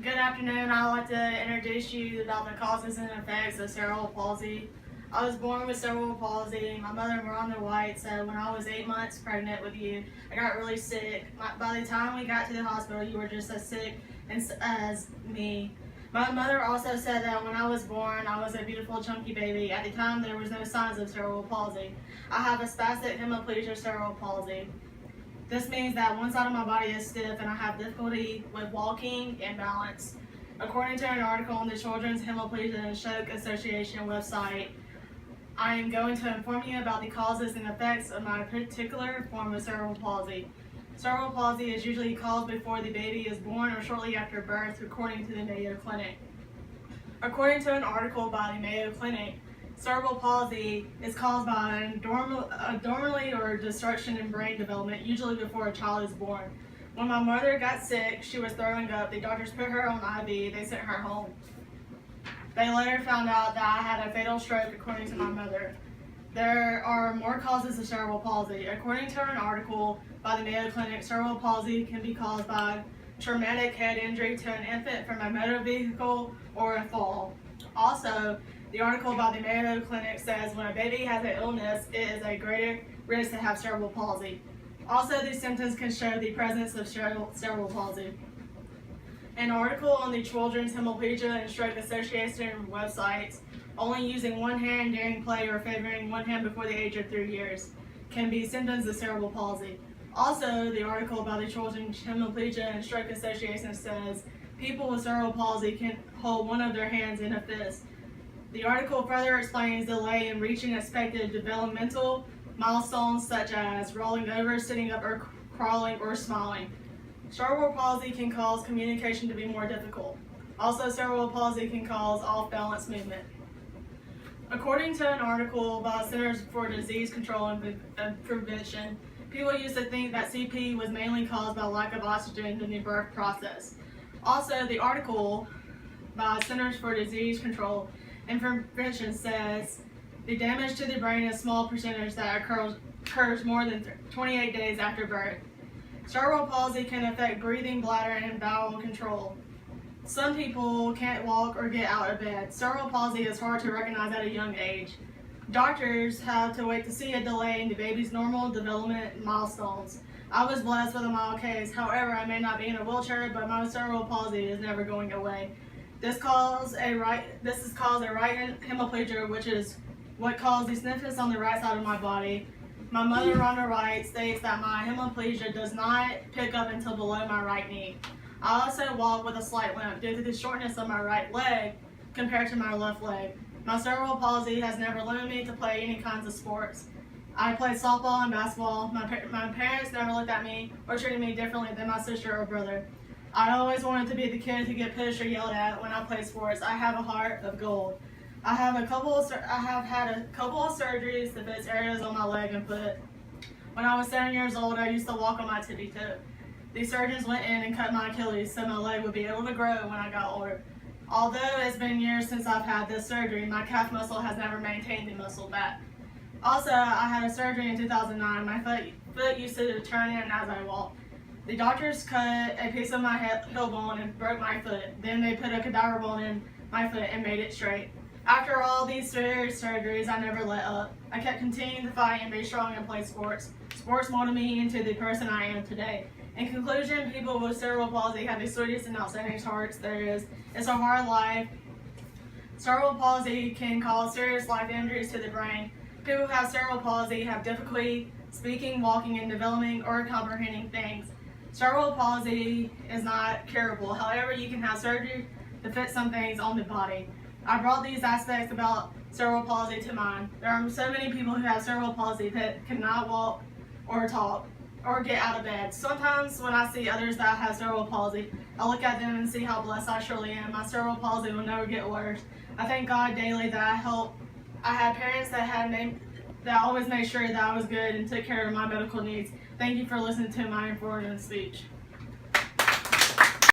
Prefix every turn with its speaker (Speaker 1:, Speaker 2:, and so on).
Speaker 1: Good afternoon. I'd like to introduce you about the causes and effects of cerebral palsy. I was born with cerebral palsy. My mother, Miranda White, said when I was 8 months pregnant with you, I got really sick. By the time we got to the hospital, you were just as sick as me. My mother also said that when I was born, I was a beautiful chunky baby. At the time, there was no signs of cerebral palsy. I have a spastic hemiplegia cerebral palsy. This means that one side of my body is stiff and I have difficulty with walking and balance. According to an article on the Children's Hemiplegia and Stroke Association website, I am going to inform you about the causes and effects of my particular form of cerebral palsy. Cerebral palsy is usually caused before the baby is born or shortly after birth, according to the Mayo Clinic. According to an article by the Mayo Clinic, cerebral palsy is caused by abnormality or disruption in brain development, usually before a child is born. When my mother got sick, she was throwing up. The doctors put her on IV. They sent her home. They later found out that I had a fatal stroke, according to my mother. There are more causes of cerebral palsy. According to an article by the Mayo Clinic, cerebral palsy can be caused by traumatic head injury to an infant from a motor vehicle or a fall. Also, the article by the Mayo Clinic says when a baby has an illness, it is a greater risk to have cerebral palsy. Also, these symptoms can show the presence of cerebral palsy. An article on the Children's Hemiplegia and Stroke Association websites, only using one hand during play or favoring one hand before the age of 3 years can be symptoms of cerebral palsy. Also, the article by the Children's Hemiplegia and Stroke Association says people with cerebral palsy can hold one of their hands in a fist. The article further explains delay in reaching expected developmental milestones such as rolling over, sitting up, or crawling or smiling. Cerebral palsy can cause communication to be more difficult. Also, cerebral palsy can cause off-balance movement. According to an article by Centers for Disease Control and Prevention, people used to think that CP was mainly caused by lack of oxygen in the birth process. Also, the article by Centers for Disease Control and Prevention says the damage to the brain is a small percentage that occurs more than 28 days after birth. Cerebral palsy can affect breathing, bladder, and bowel control. Some people can't walk or get out of bed. Cerebral palsy is hard to recognize at a young age. Doctors have to wait to see a delay in the baby's normal development milestones. I was blessed with a mild case. However, I may not be in a wheelchair, but my cerebral palsy is never going away. This is caused a right hemiplegia, which is what caused the stiffness on the right side of my body. My mother, Rhonda Wright, states that my hemiplegia does not pick up until below my right knee. I also walk with a slight limp due to the shortness of my right leg compared to my left leg. My cerebral palsy has never limited me to play any kinds of sports. I played softball and basketball. My parents never looked at me or treated me differently than my sister or brother. I always wanted to be the kid who get pushed or yelled at when I played sports. I have a heart of gold. I have had a couple of surgeries to fix areas on my leg and foot. When I was 7 years old, I used to walk on my tippy toe. The surgeons went in and cut my Achilles so my leg would be able to grow when I got older. Although it's been years since I've had this surgery, my calf muscle has never maintained the muscle back. Also, I had a surgery in 2009. My foot used to turn in as I walked. The doctors cut a piece of my heel bone and broke my foot. Then they put a cadaver bone in my foot and made it straight. After all these serious surgeries, I never let up. I kept continuing to fight and be strong and play sports. Sports molded me into the person I am today. In conclusion, people with cerebral palsy have the sweetest and outstanding hearts there is. It's a hard life. Cerebral palsy can cause serious life injuries to the brain. People who have cerebral palsy have difficulty speaking, walking, and developing or comprehending things. Cerebral palsy is not curable. However, you can have surgery to fix some things on the body. I brought these aspects about cerebral palsy to mind. There are so many people who have cerebral palsy that cannot walk or talk or get out of bed. Sometimes when I see others that have cerebral palsy, I look at them and see how blessed I surely am. My cerebral palsy will never get worse. I thank God daily that I had parents that always made sure that I was good and took care of my medical needs. Thank you for listening to my informative speech.